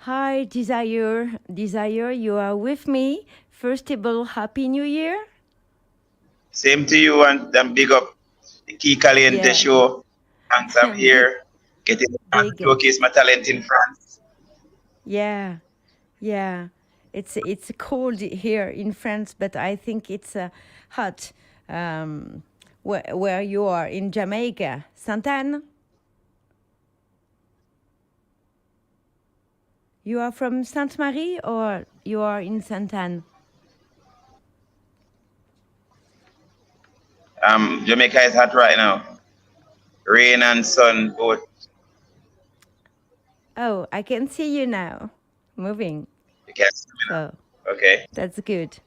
Hi, Desire. Desire, you are with me. First of all, Happy New Year. Same to you and big up the Key Caliente Yeah, show. Thanks, I'm big, here getting a chance to big up. showcase my talent in France. Yeah, yeah. It's cold here in France, but I think it's hot. Where you are in Jamaica, Sainte Anne. You are from Sainte Marie or you are in Sainte Anne? Jamaica is hot right now. Rain and sun both. Oh, I can see you now, moving. You can see me So now. Okay. that's good.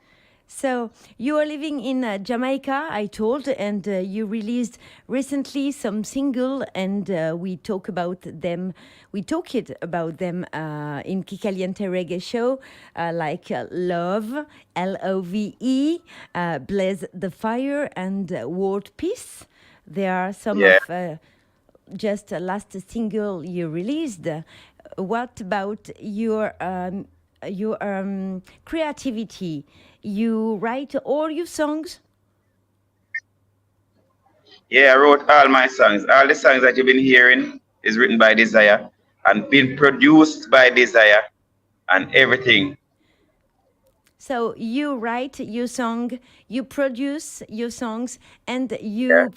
So you are living in Jamaica, I told, and you released recently some single, and we talk about them. We talked about them in Kikaliente Reggae Show, like Love, Love, Blaze the Fire, and World Peace. There are some Yeah. of just last single you released. What about your creativity? You write all your songs? Yeah, I wrote all my songs. All the songs that you've been hearing is written by Desire and been produced by Desire and everything. So you write your song, you produce your songs, and Yeah.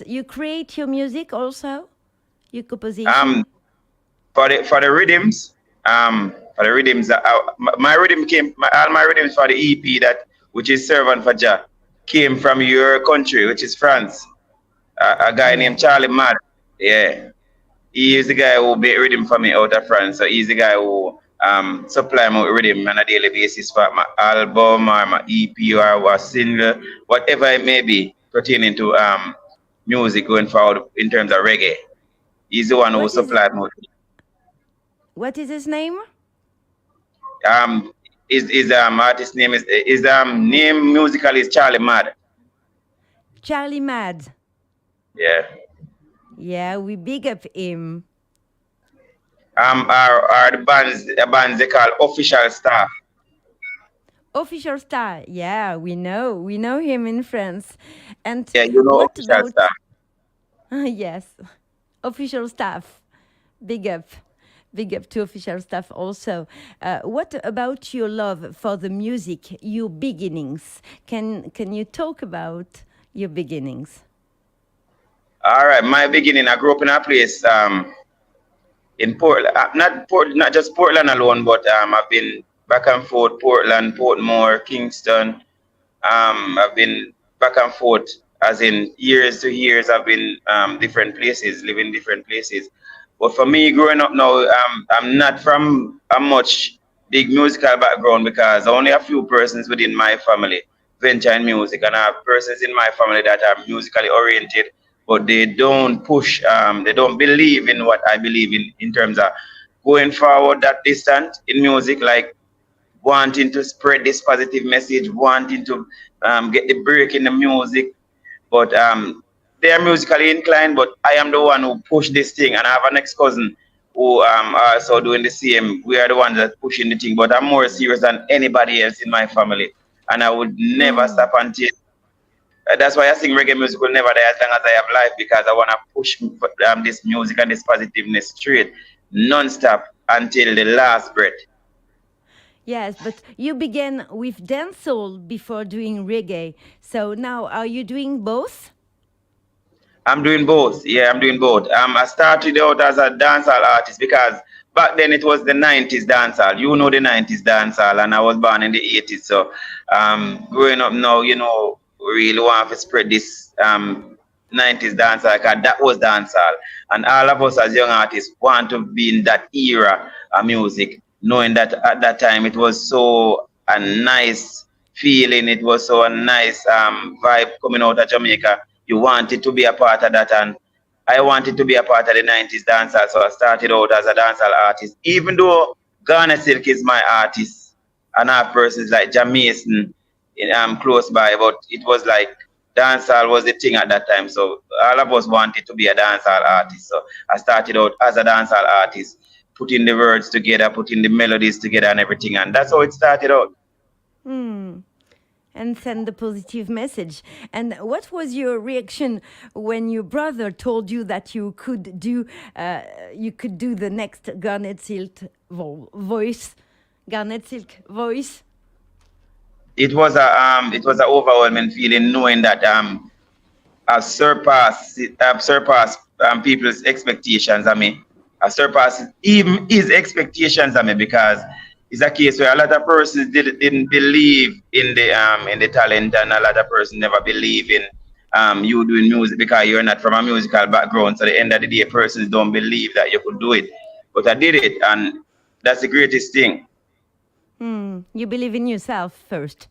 you create your music also, your Um composition. for the rhythms, my rhythm came all my rhythms for the EP that which is Servant for Jah came from your country, which is France. A guy named Yeah. Charlie Mad. Yeah. He is the guy who made rhythm for me out of France. So he's the guy who supply me with rhythm on a daily basis for my album or my EP or a single, whatever it may be pertaining to music going forward in terms of reggae. He's the one who What is supplied me with what is his name? um his artist name is his name musical is Charlie Mad. Charlie Mad. Yeah. Yeah, we big up him. Are the bands they call official staff. Official star. Yeah, we know him in France. And Yeah, you know what official about staff. yes, official staff? Big up. Big up to official staff also. What about your love for the music, your beginnings? Can you talk about your beginnings? All right, my beginning, I grew up in a place in Portland, not just Portland alone, but I've been back and forth Portland, Portmore, Kingston. I've been back and forth, as in years to years. I've been different places, living different places. But for me, growing up now, I'm not from a much big musical background because only a few persons within my family venture in music, and I have persons in my family that are musically oriented, but they don't push, they don't believe in what I believe in terms of going forward that distant in music, like wanting to spread this positive message, wanting to get the break in the music. But they are musically inclined, but I am the one who push this thing. And I have an ex cousin who also doing the same. We are the ones that pushing the thing, but I'm more serious than anybody else in my family. And I would never Mm. stop until that's why I sing reggae music will never die as long as I have life because I want to push this music and this positiveness straight, non-stop until the last breath. Yes, but you began with dancehall before doing reggae. So now are you doing both? I'm doing both. Yeah, I'm doing both. I started out as a dancehall artist because back then it was the 90s dancehall. You know the 90s dancehall, and I was born in the 80s. So, growing up now, really want to spread this 90s dancehall because that was dancehall. And all of us as young artists want to be in that era of music, knowing that at that time it was so a nice feeling, it was so a nice vibe coming out of Jamaica. You wanted to be a part of that, and I wanted to be a part of the 90s dancehall, so I started out as a dancehall artist. Even though Ghana Silk is my artist, and I have persons like Jamaïcain close by, but it was like dancehall was the thing at that time. So all of us wanted to be a dancehall artist. So I started out as a dancehall artist. putting the words together, putting the melodies together and everything. And that's how it started out. Hmm. And send the positive message. And what was your reaction when your brother told you that you could do the next Garnet Silk voice? Garnet Silk voice. It was a overwhelming feeling knowing that I've surpassed people's expectations. I mean, I surpassed even his expectations. I mean, because it's a case where a lot of persons didn't believe in the talent, and a lot of persons never believe in you doing music because you're not from a musical background. So at the end of the day, persons don't believe that you could do it. But I did it, and that's the greatest thing. Hmm. You believe in yourself first.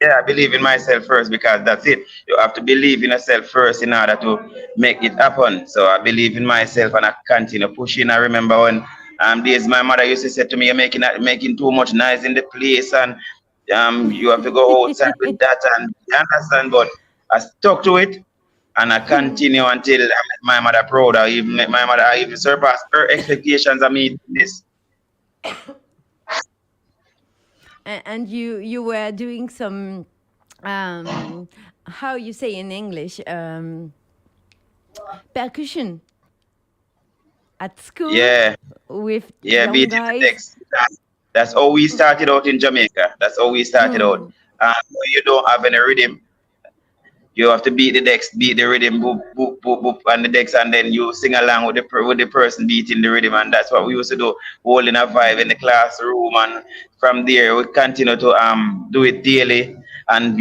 Yeah, I believe in myself first because that's it. You have to believe in yourself first in order to make it happen. So I believe in myself and I continue pushing. I remember when days my mother used to say to me, "You're making too much noise in the place, and you have to go outside with that." And you understand, but I stuck to it and I continue until I make my mother proud. I even make my mother I even surpass her expectations of me doing this. And you were doing some how you say in English percussion at school Yeah. with Yeah, young beat in the guys. text. That's how we started out in Jamaica. That's how we started out. Hmm. When you don't have any rhythm, you have to beat the decks, beat the rhythm, boop, boop, boop, boop on the decks, and then you sing along with with the person beating the rhythm. And that's what we used to do, holding a vibe in the classroom. And from there, we continue to do it daily. And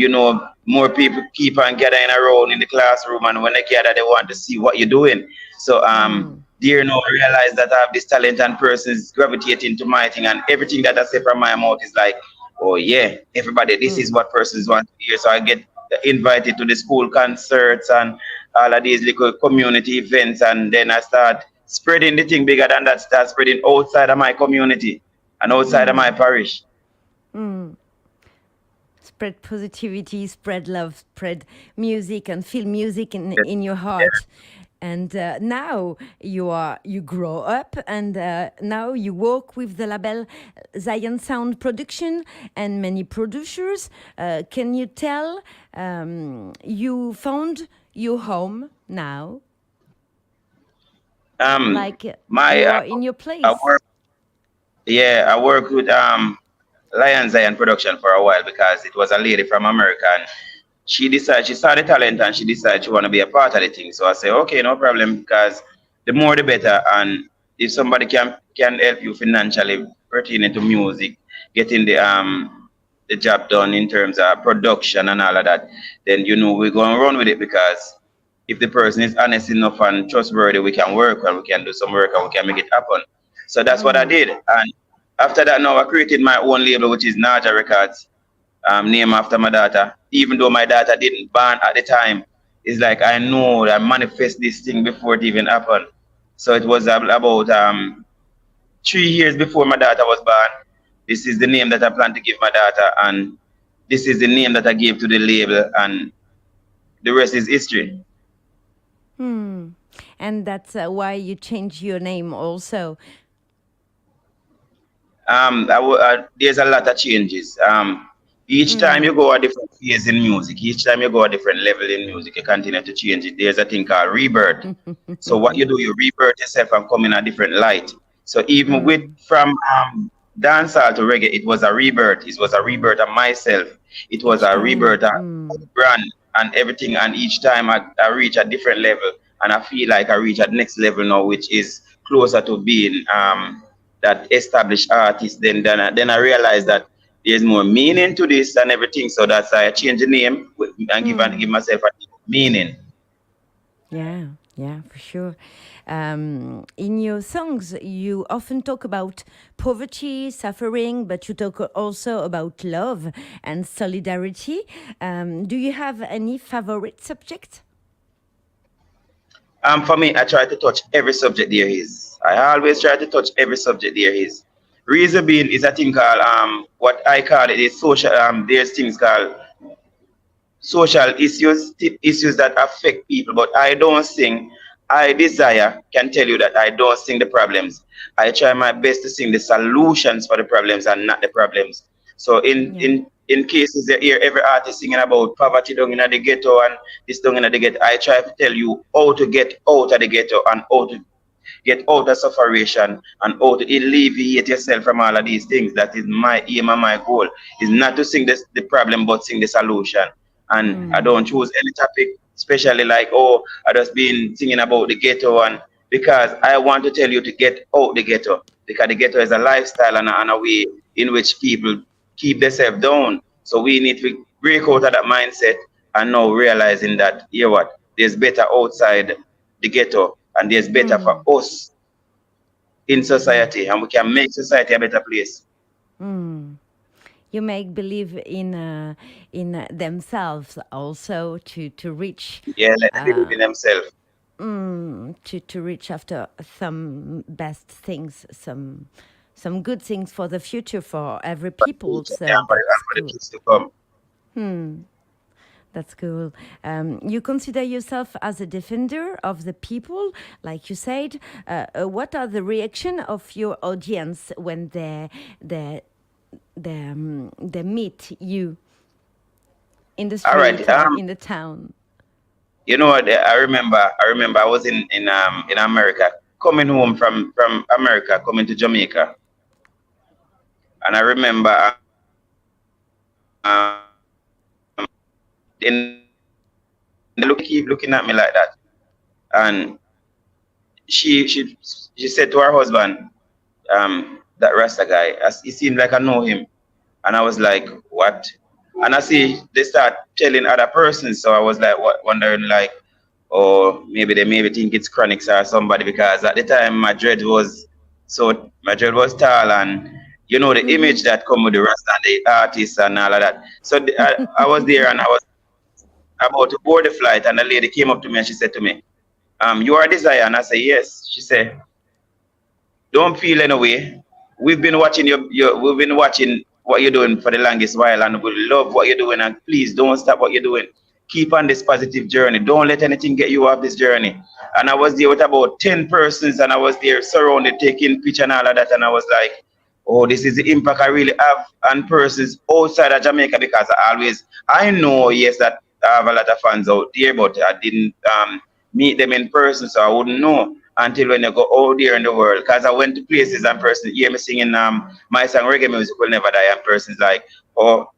more people keep on gathering around in the classroom. And when they gather, they want to see what you're doing. So Hmm. there now I realize that I have this talent and persons gravitating to my thing, and everything that I say from my mouth is like, oh yeah, everybody, this is Hmm. what persons want to hear. So I get invited to the school concerts and all of these little community events, and then I start spreading the thing bigger than that, start spreading outside of my community and outside of my Hmm. parish. Hmm. Spread positivity, spread love, spread music, and feel music in your heart. And now you grow up, and now you work with the label Zion Sound Production and many producers. Can you tell you found your home now? Um, Like my you are in your I place. work, yeah, I worked with Lion Zion production for a while because it was a lady from America, and she saw the talent and she decided she want to be a part of the thing. So I say, okay, no problem, because the more the better. And if somebody can help you financially pertaining to music, getting the job done in terms of production and all of that, then we're going to run with it, because if the person is honest enough and trustworthy, we can work and we can do some work and we can make it happen. So that's what I Mm. did. And after that, now I created my own label, which is Naja Records, named after my daughter. Even though my daughter didn't born at the time, it's like I know I manifest this thing before it even happened. So it was about 3 years before my daughter was born. This is the name that I plan to give my daughter, and this is the name that I gave to the label, and the rest is history. Hmm. And that's why you changed your name also. There's a lot of changes. Each time Mm. you go a different phase in music, each time you go a different level in music, you continue to change it. There's a thing called rebirth. So what you do, you rebirth yourself and come in a different light. So even with Mm. from dancehall to reggae, it was a rebirth. It was a rebirth of myself. It was Each a time. rebirth of Mm. brand and everything. And each time I reach a different level, and I feel like I reach a next level now, which is closer to being that established artist. Then I realized that there's more meaning to this and everything. So that's why I changed the name and give Mm. myself a meaning. Yeah, yeah, for sure. In your songs, you often talk about poverty, suffering, but you talk also about love and solidarity. Do you have any favorite subject? For me, I try to touch every subject there is. I always try to touch every subject there is. Reason being is a thing called what I call it is social. There's things called social issues, issues that affect people. But I don't sing I desire can tell you that I don't sing the problems. I try my best to sing the solutions for the problems and not the problems. So Yeah. in cases you hear every artist singing about poverty down in the ghetto and this down in the ghetto, I try to tell you how to get out of the ghetto and how to get out of sufferation and how to alleviate yourself from all of these things. That is my aim and my goal. Is not to sing the problem but sing the solution. And I Mm. don't choose any topic, especially like, oh, I just been singing about the ghetto, and because I want to tell you to get out the ghetto. Because the ghetto is a lifestyle and a way in which people keep themselves down. So we need to break out of that mindset and now realizing that, you know what, there's better outside the ghetto and there's better for Mm. us in Yeah. society, and we can make society a better place. Mm. You make believe in themselves also to reach Yeah, let them believe uh, in themselves. to reach after some best things, some good things for the future for every For the people. future, yeah, So and that's for the cool. kids to come. That's cool. You consider yourself as a defender of the people, like you said. What are the reaction of your audience when they they meet you in the All right. street or in the town? You know what? I remember I was in America, coming home from America, coming to Jamaica, and I remember in the keep looking at me like that, and she she she said to her husband, that Rasta guy, as he seemed like I know him. And I was like, what? And I see they start telling other persons. So I was like, what, wondering like, oh, maybe they maybe think it's chronics or somebody, because at the time my dread was tall, and you know the image that come with the Rasta and the artists and all of that. So I was there and I was about to board the flight, and the lady came up to me and she said to me, you are Desire? And I said, yes. She said, don't feel any way. We've been watching we've been watching what you're doing for the longest while, and we love what you're doing. And please don't stop what you're doing. Keep on this positive journey. Don't let anything get you off this journey. And I was there with about 10 persons, and I was there surrounded, taking picture and all of that. And I was like, oh, this is the impact I really have on persons outside of Jamaica, because I know, yes, that I have a lot of fans out there, but I didn't meet them in person, so I wouldn't know until when you go out there in the world. Because I went to places and persons hear me singing my song Reggae Music Will Never Die, and persons like, oh,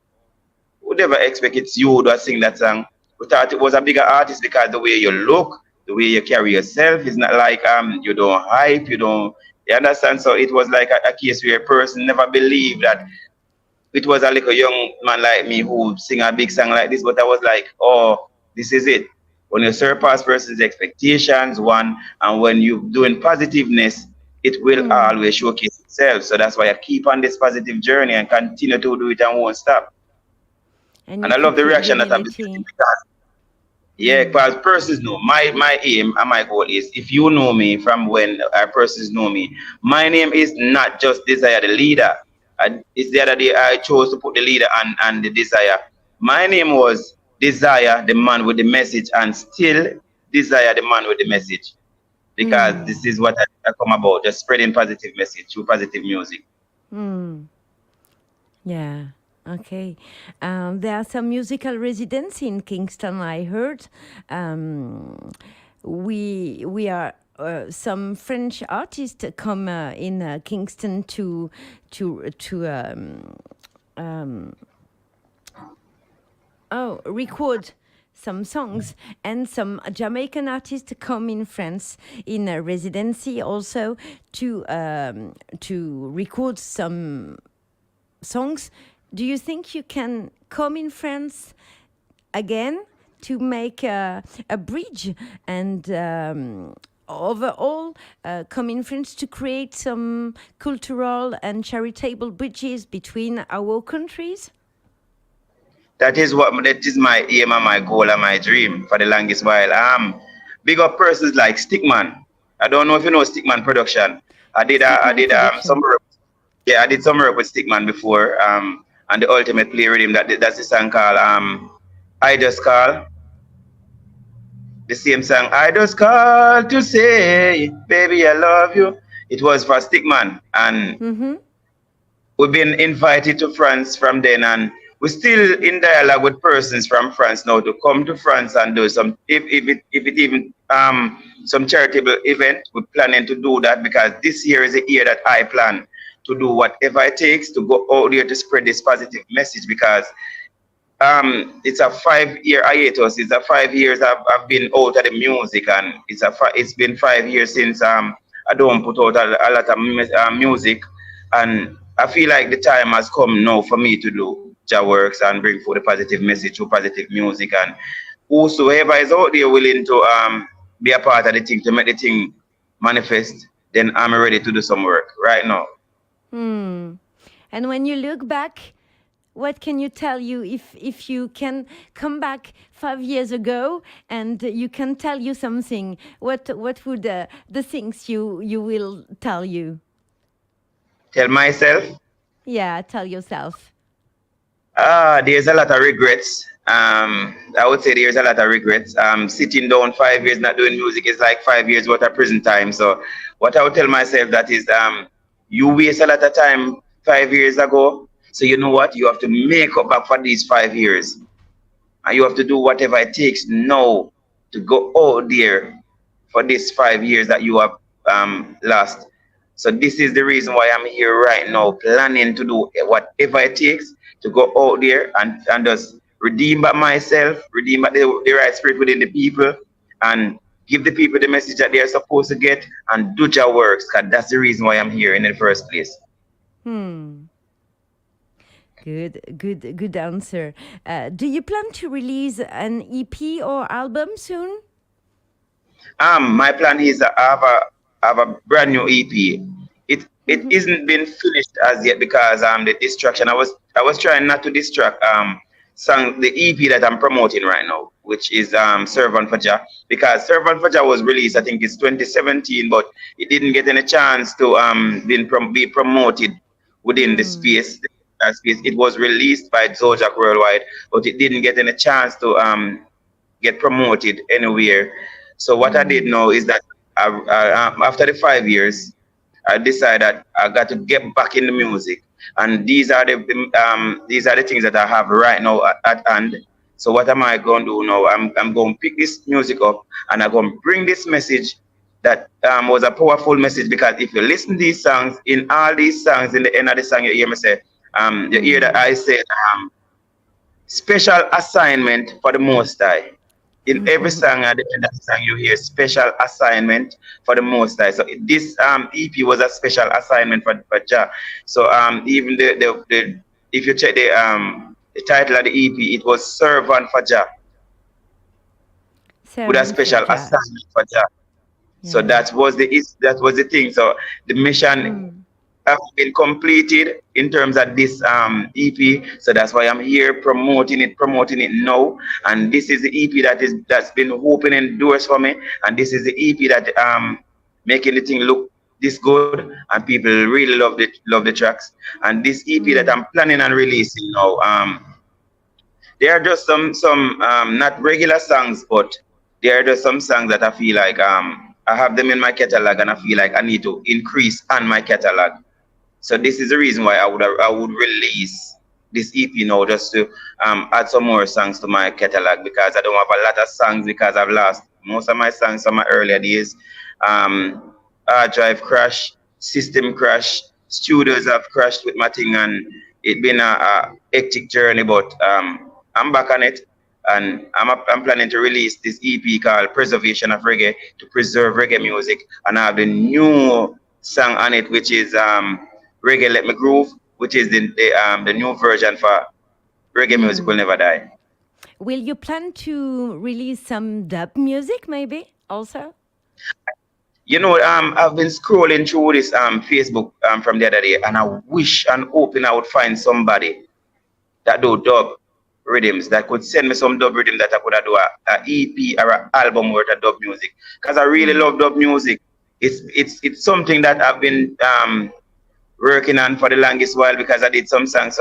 would never expect it's you that sing that song. We thought it was a bigger artist because the way you look, the way you carry yourself is not like you don't hype, you understand? So it was like a case where a person never believed that it was a little young man like me who sing a big song like this, but I was like, oh, this is it. When you surpass person's expectations, one, and when you're doing positiveness, it will always showcase itself. So that's why I keep on this positive journey and continue to do it and won't stop. And And you I love keep the your reaction that I've been getting, humility. because yeah, because persons know my aim and my goal is, if you know me from when our persons know me, my name is not just Desire the leader. And it's the other day I chose to put the leader and the Desire. My name was Desire, the man with the message, and still Desire, the man with the message. Because this is what I come about, just spreading positive message through positive music. Yeah. Okay. There are some musical residency in Kingston. I heard. We are some French artists come in Kingston to record some songs, and some Jamaican artists come in France in a residency also to record some songs. Do you think you can come in France again to make a bridge and overall come in France to create some cultural and charitable bridges between our countries? That is my aim and my goal and my dream for the longest while. Big up persons like Stickman. I don't know if you know Stickman production. I Stickman did some production. work. Yeah, I did some work with Stickman before. And the ultimate play rhythm, that's the song called I Just Call. the same song, I just called to say, baby, I love you. It was for Stickman. And Mm-hmm. we've been invited to France from then, and we're still in dialogue with persons from France now to come to France and do some, if it even some charitable event. We're planning to do that because this year is a year that I plan to do whatever it takes to go out there to spread this positive message, because it's a 5 year hiatus. It's a 5 years I've been out of the music, and it's been 5 years since I don't put out a lot of music, and I feel like the time has come now for me to do Jah works and bring forth a positive message through positive music, and whosoever is out there willing to be a part of the thing to make the thing manifest, then I'm ready to do some work right now. Hmm. And when you look back, what can you tell you if you can come back 5 years ago and you can tell you something? What would the things you will tell you? Tell myself. Yeah, tell yourself. There's a lot of regrets. I would say there's a lot of regrets. Sitting down 5 years not doing music is like 5 years worth of prison time. So what I would tell myself that is, you waste a lot of time 5 years ago. So you know what? You have to make up back for these 5 years, and you have to do whatever it takes now to go out there for these 5 years that you have lost. So this is the reason why I'm here right now, planning to do whatever it takes to go out there and just redeem back myself, redeem back the right spirit within the people, and give the people the message that they are supposed to get, and do your works, because that's the reason why I'm here in the first place. Hmm. Good answer. Do you plan to release an EP or album soon? My plan is to have a brand new EP. It Mm-hmm. isn't been finished as yet because the distraction. I was trying not to distract song the EP that I'm promoting right now, which is Servant for Jah, because Servant for Jah was released, I think it's 2017, but it didn't get any chance to be promoted within the Hmm. space. That space. It was released by Zojak Worldwide, but it didn't get any chance to get promoted anywhere. So what I did Hmm. now is that after the 5 years, I decided that I got to get back in the music, and these are the things that I have right now at hand. So what am I going to do now? I'm going to pick this music up, and I'm going to bring this message that was a powerful message, because if you listen to these songs, in all these songs, in the end of the song, you hear me say, you hear that Hmm. I said, special assignment for the Most High. In every song at the end of the song, you hear special assignment for the Most High. So this EP was a special assignment for Jah. So even the if you check the title of the EP, it was Servant for Jah, with a Servant for special Jah. assignment for Jah. So Yeah. that was the thing. So the mission Hmm. have been completed in terms of this EP. So that's why I'm here promoting it now. And this is the EP that's been opening doors for me. And this is the EP that making the thing look this good, and people really love the tracks. And this EP that Hmm. I'm planning on releasing now, there are just some not regular songs, but there are just some songs that I feel like I have them in my catalog, and I feel like I need to increase on my catalog. So this is the reason why I would release this EP now, just to add some more songs to my catalog, because I don't have a lot of songs, because I've lost most of my songs from my earlier days. Um, hard drive crash, system crash, studios have crashed with my thing, and it's been a hectic journey. But I'm back on it, and I'm planning to release this EP called Preservation of Reggae, to preserve reggae music, and I have the new song on it, which is Reggae Let Me Groove, which is the new version for Reggae Music Will Hmm. Never Die. Will you plan to release some dub music maybe also? You know, I've been scrolling through this Facebook from the other day, and I wish and hoping I would find somebody that do dub rhythms, that could send me some dub rhythm, that I could do a EP or an album worth of dub music, because I really Hmm. love dub music. It's something that I've been working on for the longest while, because I did some songs.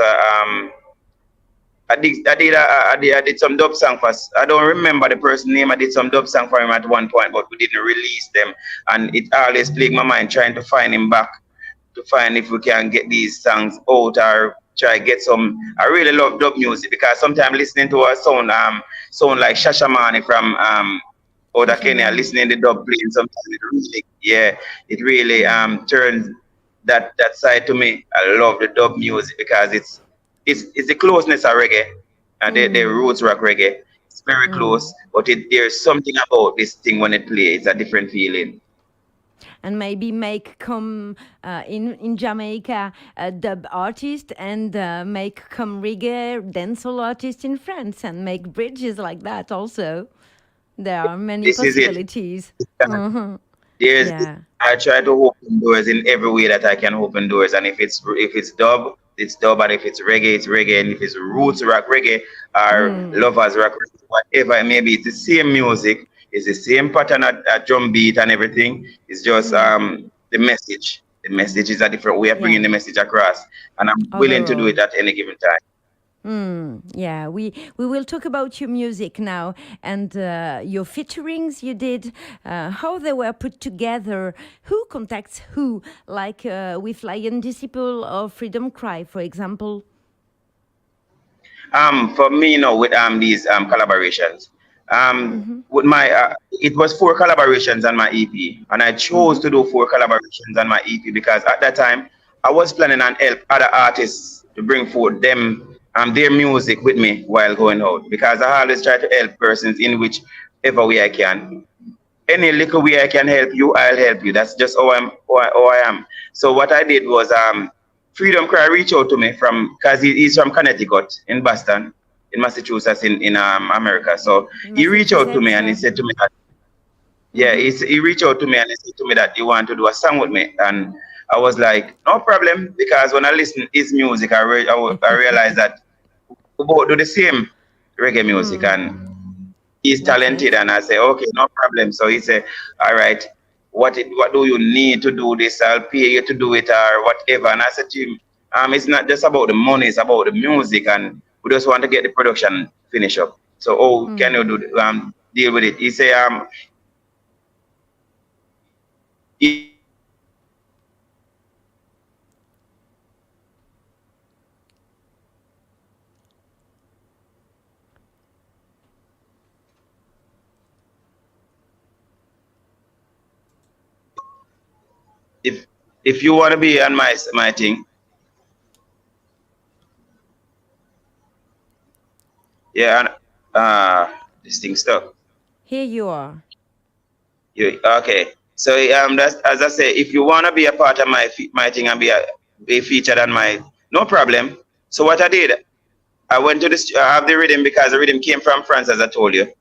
I did some dub song for. I don't remember the person name. I did some dub song for him at one point, but we didn't release them, and it always plagued my mind trying to find him back, to find if we can get these songs out or try get some. I really love dub music because sometimes listening to a sound like Shashamane from out of Kenya, Shashamane. listening to dub playing sometimes it really, yeah, it really turns that side to me. I love the dub music because it's the closeness of reggae and the Mm, roots rock reggae. It's very mm. close, but there's something about this thing when it plays. It's a different feeling. And maybe make come in Jamaica a dub artist and make come reggae dancehall artist in France and make bridges like that also. There are many This is it. possibilities. Hmm. There's Yeah. I try to open doors in every way that I can open doors, and if it's dub, it's dub, and if it's reggae, it's reggae, and if it's roots rock reggae or Mm. lovers rock reggae, whatever it may be, it's the same music, it's the same pattern at drum beat and everything. It's just Mm. the message. The message is a different way of Yeah. bringing the message across, and I'm willing to do Overall. it at any given time. Yeah, we will talk about your music now and your featurings you did, how they were put together, who contacts who, like with Lion Disciple or Freedom Cry, for example. For me, with these collaborations, Mm-hmm. with my it was 4 collaborations on my EP, and I chose Mm-hmm. to do 4 collaborations on my EP because at that time I was planning on help other artists to bring forth them their music with me while going out, because I always try to help persons in whichever way I can. Any little way I can help you, I'll help you. That's just how I am. So what I did was Freedom Cry reached out to me from, because he's from Connecticut in Boston, in Massachusetts, in America. So he reached out to me Massachusetts, and he yeah. said to me that, yeah, Mm-hmm. he reached out to me and he said to me that he wanted to do a song with me, and I was like, no problem, because when I listen to his music, I realized that we both do the same reggae music, Mm. and he's That's talented. nice. And I say, okay, no problem. So he said, all right, what do you need to do this? I'll pay you to do it or whatever. And I said to him, it's not just about the money, it's about the music, and we just want to get the production finished up. So, oh, can you Mm. do deal with it? He said, if if you want to be on my thing, yeah, and this thing stuck. Here you are. Okay. So that's, as I say, if you wanna be a part of my thing and be featured on my, no problem. So what I did, I went to this. I have the rhythm because the rhythm came from France, as I told you.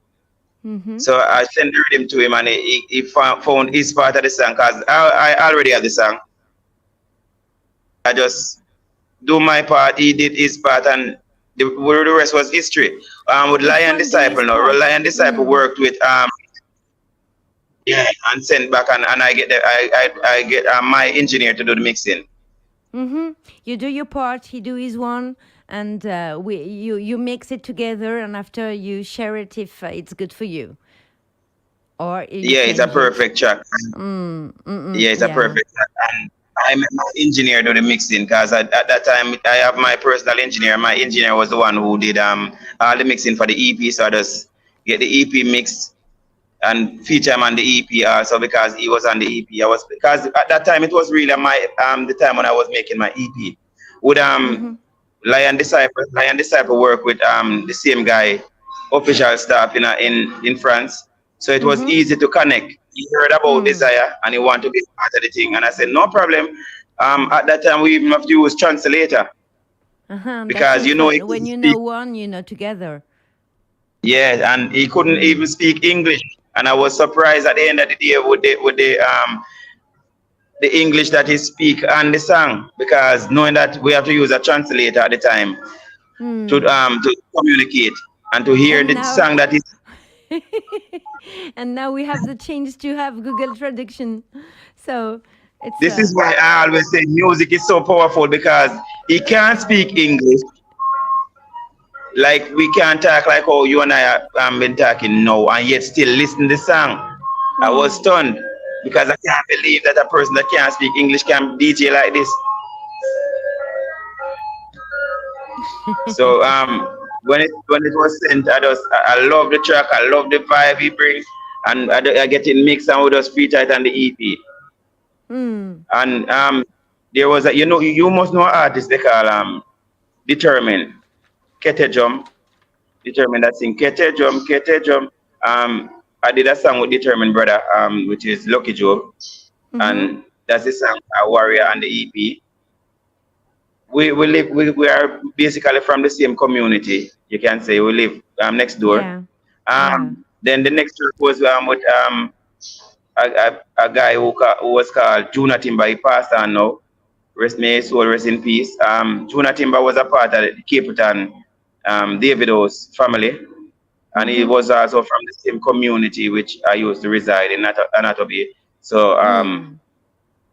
Mm-hmm. So I sent the rhythm to him, and he found his part of the song, because I already have the song. I just do my part. He did his part, and the rest was history. With Each Lion one do his Disciple now, part. Lion Disciple Mm. worked with yeah, and send back, and I get I get my engineer to do the mixing. Mm-hmm. You do your part, he do his one, and you mix it together, and after you share it if it's good for you, or you Yeah, it's a change it. perfect track. Mm-mm. Yeah, it's a Yeah. perfect track. And I met my engineer do the mixing, because at that time I have my personal engineer. My engineer was the one who did all the mixing for the EP. So I just get the EP mixed and feature him on the EP also, because he was on the EP. I was, because at that time it was really my the time when I was making my EP. With Mm-hmm. Lion Disciple work with the same guy, official staff in France. So it was Mm-hmm. easy to connect. He heard about Mm. Desire and he wanted to be part of the thing. And I said, no problem. At that time we even have to use translator, Uh-huh. That because is he fun. When couldn't you speak. know one, you know together. Yeah, and he couldn't Mm. even speak English. And I was surprised at the end of the day with the English that he speak and the song, because knowing that we have to use a translator at the time Mm. to communicate and to hear And the now, song that is. and now we have the chance to have Google Traduction, so it's This is why I always say music is so powerful, because he can't speak English, Like we can't talk like how you and I have been talking now, and yet still listen to the song. I was Hmm. stunned because I can't believe that a person that can't speak English can DJ like this. So when it was sent, I love the track, I love the vibe he brings, and I get it mixed and we just feature it on the EP. Hmm. And there was a you must know an artist they call Determined Ketejum. Determined that sing Ketejum Ketejum. I did a song with Determined brother which is Lucky Joe, Mm-hmm. and that's the song Warrior on the EP. We are basically from the same community. You can say we live next door. Yeah. Yeah. Then the next track was with a guy who was called Juna Timber. He passed on now. Rest may his soul rest in peace. Juna Timber was a part of the Capitan Davido's family, and he Mm-hmm. was also from the same community which I used to reside in Anatomy. So Hmm.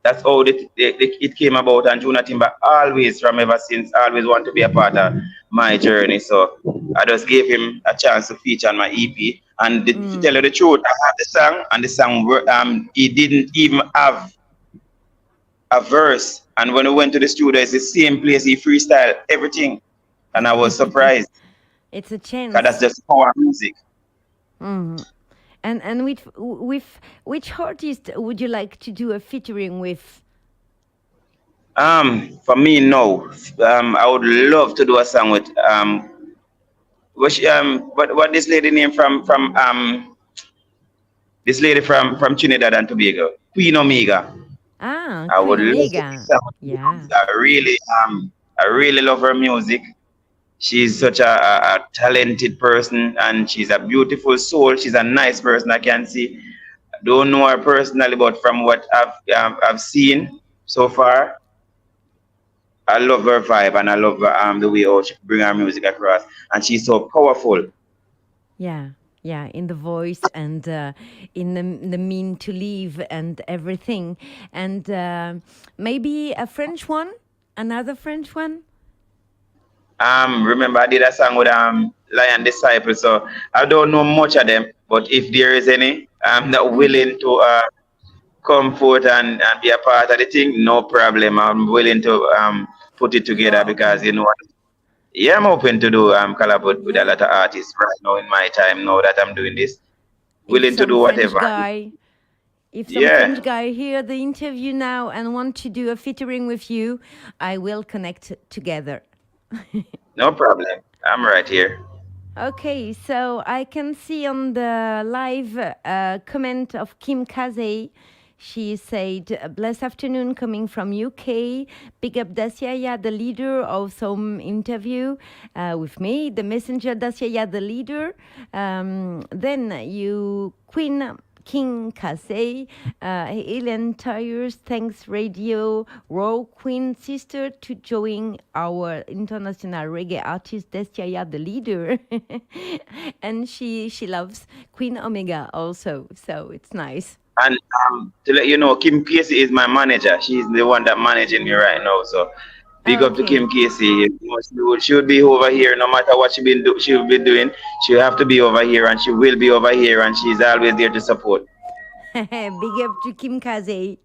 that's how it came about. And Juna Timber always, from ever since, always want to be a part of my journey. So I just gave him a chance to feature on my EP. And to tell you Hmm. the truth, I have the song, and the song he didn't even have a verse. And when we went to the studio, it's the same place he freestyled everything, and I was surprised It's a because that's chance. just power music. Hmm. And with which artist would you like to do a featuring with? For me, no. I would love to do a song with what this lady name this lady from Trinidad and Tobago, Queen Omega. Ah, I would Queen love to do Omega. that with Queen Yeah. Omega. I really love her music. She's such a talented person, and she's a beautiful soul. She's a nice person. I can see. Don't know her personally, but from what I've seen so far, I love her vibe and I love the way how she bring her music across, and she's so powerful. Yeah. Yeah, in the voice and in the mean to live and everything. And maybe a French one? Another French one? Remember I did a song with Lion Disciple, so I don't know much of them, but if there is any, I'm not Mm-hmm. willing to come forth and be a part of the thing. No problem. I'm willing to put it You together are because open. yeah, I'm open to do collab with a Yeah. lot of artists right now in my time now that I'm doing this. If Willing to some do French whatever. guy If some French Yeah, guy hear the interview now and want to do a featuring with you, I will connect together. no problem. I'm right here. Okay, so I can see on the live comment of Kim Kaze. She said, "Blessed afternoon, coming from UK. Big up Daciaya, the leader of some interview with me, the messenger Daciaya, the leader. Then you, Queen King Kase, Helen Tires, thanks Radio, Raw Queen Sister to join our international reggae artist Destia, the leader. And she loves Queen Omega also, so it's nice. And to let you know, Kim Casey is my manager. She's the one that managing me right now. So big up to Okay. Kim Casey. She would be over here no matter what she'll be doing. She'll have to be over here, and she will be over here, and she's always there to support. Big up to Kim Kaze.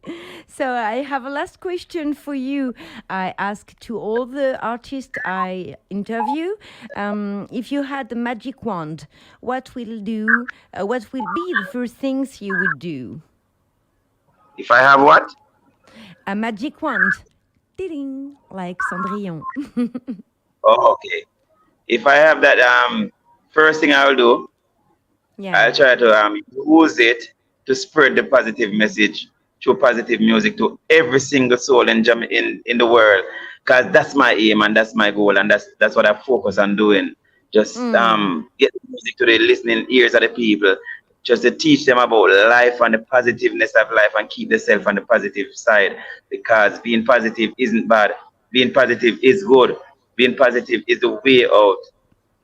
So I have a last question for you. I ask to all the artists I interview, if you had a magic wand, what will do? What will be the first things you would do? If I have what? A magic wand, ding, like Cendrillon. Oh, okay. If I have that, first thing I'll do, Yeah. I'll try to use it to spread the positive message through positive music to every single soul in the world. Cause that's my aim and that's my goal and that's what I focus on doing. Just Mm. get the music to the listening ears of the people. Just to teach them about life and the positiveness of life and keep themselves on the positive side. Because being positive isn't bad. Being positive is good. Being positive is the way out.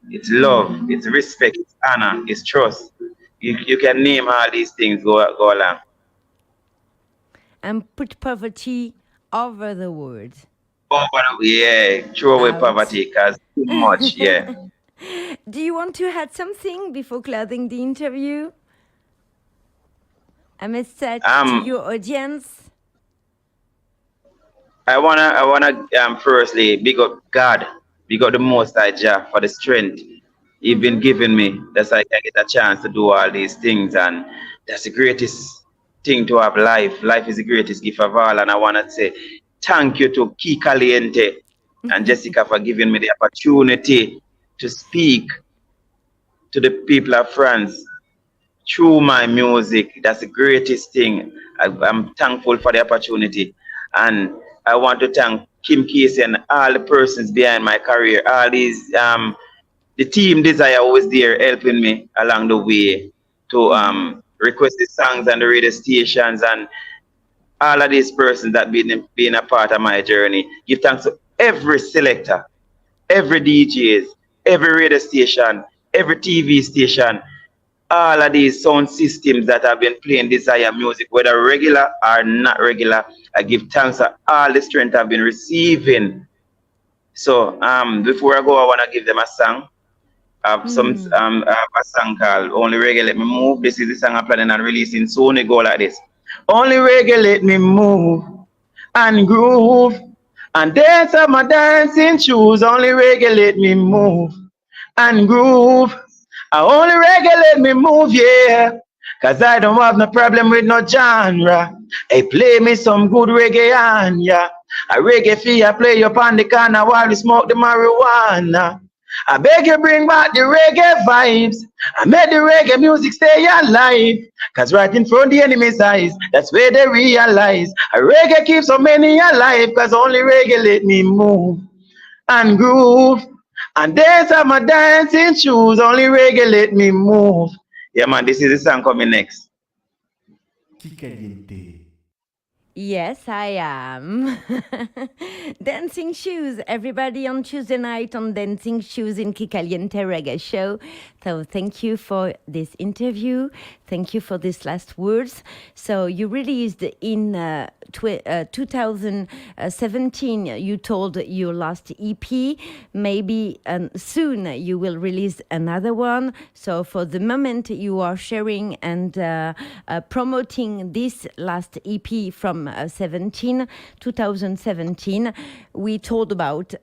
It's love, Mm. it's respect, it's honor, it's trust. You can name all these things, go along. And put poverty over the world. Oh, yeah, throw away Out. poverty because too much, yeah. Do you want to add something before closing the interview? A message to Um, your audience? I wanna firstly big up God, big up the Most High Jah for the strength He's been Mm-hmm. giving me. That's why I can get a chance to do all these things, and that's the greatest thing to have life. Life is the greatest gift of all, and I wanna say thank you to Key Caliente and Jessica for giving me the opportunity to speak to the people of France through my music. That's the greatest thing. I'm thankful for the opportunity. And I want to thank Kim Casey and all the persons behind my career, all these the team Desire was there helping me along the way to Mm-hmm. request the songs and the radio stations and all of these persons that been a part of my journey. Give thanks to every selector, every DJs, every radio station, every TV station, all of these sound systems that have been playing Desire music, whether regular or not regular. I give thanks for all the strength I've been receiving. So before I go, I want to give them a song. I have a song called Only Reggae Let Me Move. This is the song I'm planning on releasing soon. It go like this. Only reggae let me move and groove and dance on my dancing shoes. Only reggae let me move and groove. I only reggae let me move, yeah. Cause I don't have no problem with no genre. Hey, play me some good reggae on ya. A reggae fee I play up on the corner while you smoke the marijuana. I beg you bring back the reggae vibes. I made the reggae music stay alive. Cause right in front of the enemy's eyes, that's where they realize. A reggae keeps so many alive. Cause only reggae let me move and groove. And dance on my dancing shoes. Only reggae let me move. Yeah, man, this is the song coming next. Kikaliente. Yes, I am. Dancing Shoes. Everybody on Tuesday night on Dancing Shoes in Kikaliente Reggae Show. So thank you for this interview. Thank you for these last words. So you released in 2017, you told your last EP. Maybe soon you will release another one. So for the moment, you are sharing and promoting this last EP from 2017. We told about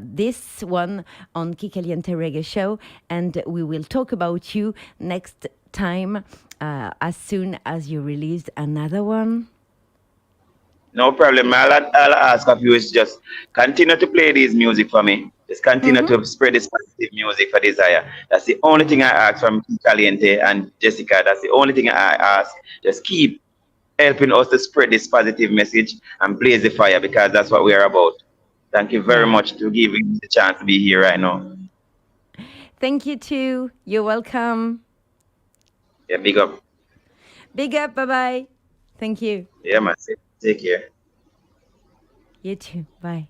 this one on Kikaliente Reggae Show, and we will talk about you next time as soon as you release another one. No problem. I'll ask of you is just continue to play this music for me. Just continue Mm-hmm. to spread this positive music for Desire. That's the only thing I ask from Caliente and Jessica. That's the only thing I ask. Just keep helping us to spread this positive message and blaze the fire because that's what we are about. Thank you very Yeah. much to giving me the chance to be here right now. Thank you too. You're welcome. Yeah, big up. Big up. Bye bye. Thank you. Yeah, man. Take care. You too. Bye.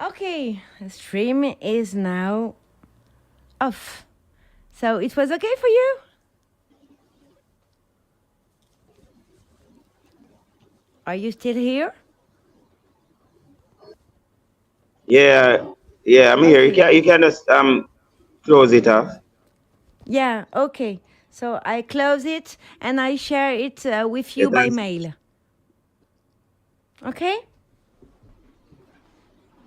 Okay, the stream is now off. So it was okay for you? Are you still here? Yeah, yeah, I'm here. Okay. You can just close it off. Yeah, okay. So I close it and I share it with Yeah, you by thanks. mail. Okay?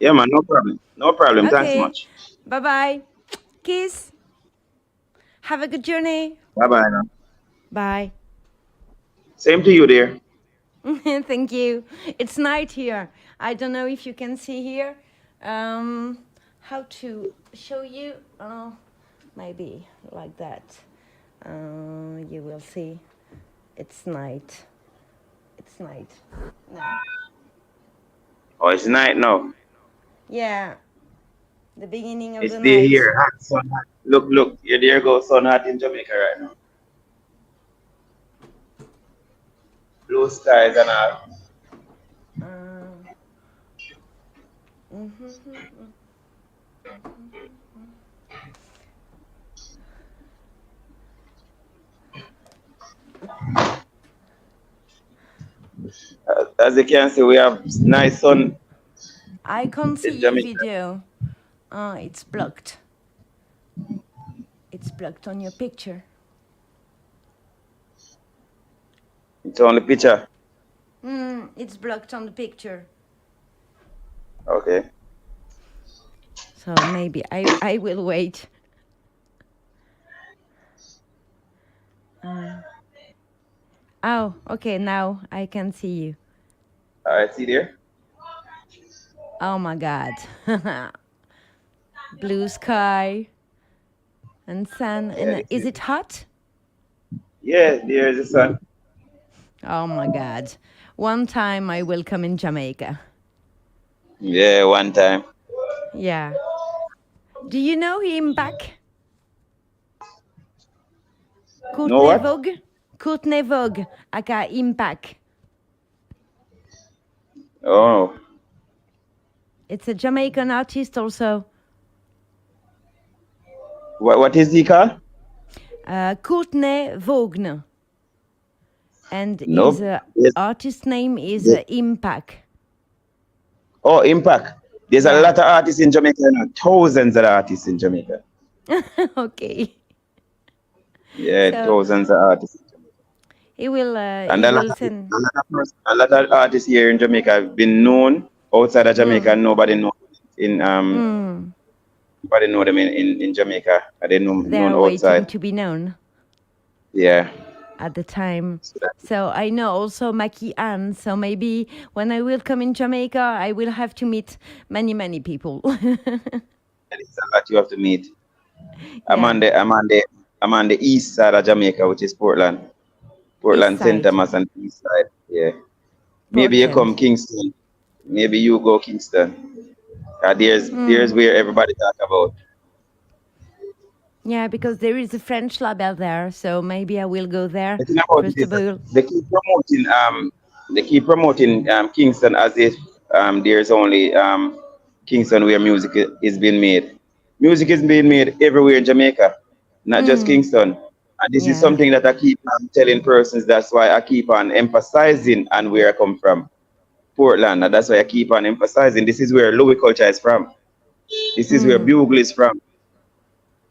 Yeah, man, no problem. No problem. Thanks Okay. much. Bye bye. Kiss. Have a good journey. Bye bye now. Bye. Same to you there. Thank you. It's night here. I don't know if you can see here. How to show you? Maybe like that. You will see. It's night. It's night. No. Oh, it's night now. Yeah, the beginning of It's the day night. here. Hot, sun hot. Look, look. Here, there goes sun hot in Jamaica right now. Blue skies and all. Um, mhm. as you can see, we have nice sun I can't see in your Jamaica. video. It's blocked. It's blocked on your picture. It's only picture. It's blocked on the picture. Okay. So maybe I will wait. Oh, okay, now I can see you. All right, see there? Oh my God. Blue sky and sun. Yeah, And is it hot? there's the sun. Oh my God. One time I will come in Jamaica. Yeah, one time. Yeah. Do you know him back? Know Courtney what? Vogue? Courtney Vogue, aka Impact. Oh, It's a Jamaican artist also. what is he called? Courtney Vogue. And his Nope. Yes. artist name is Yes. Impact. Oh, Impact. There's a Yeah. lot of artists in Jamaica, you know, thousands of artists in Jamaica. Okay. Yeah, So thousands of artists. he will And he will send. a lot of artists here in Jamaica have been known outside of Jamaica. Mm, And nobody knows in mm. nobody know them in Jamaica. And they They known are waiting outside. to be known Yeah. at the time. So that, So I know also Maki Ann. So maybe when I will come in Jamaica, I will have to meet many people. it's a lot you have to meet. I'm Yeah, on the east side of Jamaica, which is Portland. east Portland St. side, Thomas and east side. Yeah. Maybe you come Portland. Kingston. Maybe you go Kingston. There's where everybody talk about. Yeah, because there is a French label there, so maybe I will go there The thing about it first is of that all. they keep promoting Kingston as if there's only Kingston where music is being made. Music is being made everywhere in Jamaica, not just Kingston. And this is Yeah. something that I keep telling persons. That's why I keep on emphasizing and where I come from, Portland. And that's why I keep on emphasizing. This is where Louis culture is from. This is where Bugle is from.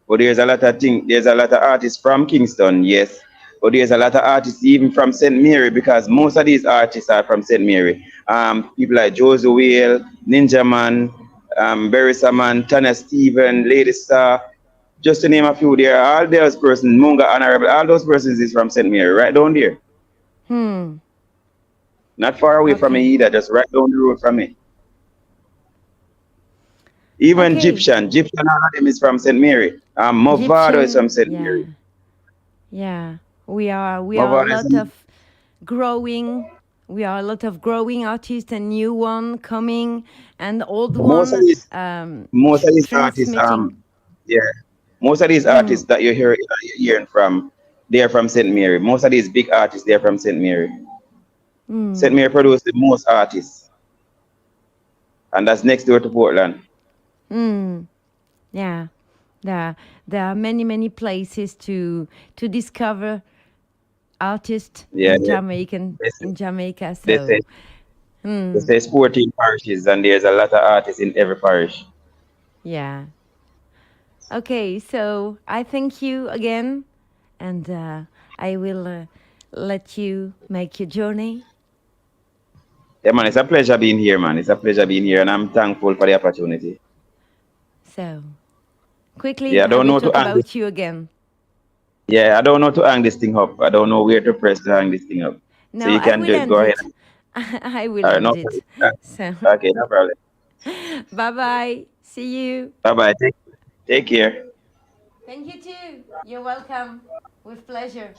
But there's a lot of things. There's a lot of artists from Kingston, yes. But there's a lot of artists even from St. Mary because most of these artists are from St. Mary. People like Josie Whale, Ninja Man, Barry Saman, Tana Steven, Lady Star, just to name a few. There are all those persons, Munga Honorable, all those persons is from St. Mary, right down there. Not far away from me Okay. either, just right down the road from me. Even Okay. Egyptian, all of them is from St. Mary. Movado is from St. Mary. Yeah. We are a Movado is lot of growing. We are a lot of growing artists and new one coming and old most of one these most of these artists transmitting. yeah, most of these artists that you're hearing from, they're from St. Mary. Most of these big artists, they're from St. Mary. St. Mary produces the most artists, and that's next door to Portland. Yeah. There are many places to discover artists Yeah, in they say, Jamaica. they So say there's 14 parishes, and there's a lot of artists in every parish. yeah. Okay, so I thank you again, and I will let you make your journey. Yeah, man, it's a pleasure being here, man. It's a pleasure being here, and I'm thankful for the opportunity. So quickly, Yeah, I I don't will know to talk hang this. about you again. Yeah, I don't know to hang this thing up. I don't know where to press to hang this thing up. So No, you I can will do it. Go end ahead. it. I will All right, end no it. problem. So Okay, no problem. bye bye. See you. Bye bye. Take care. Thank you too. You're welcome. With pleasure.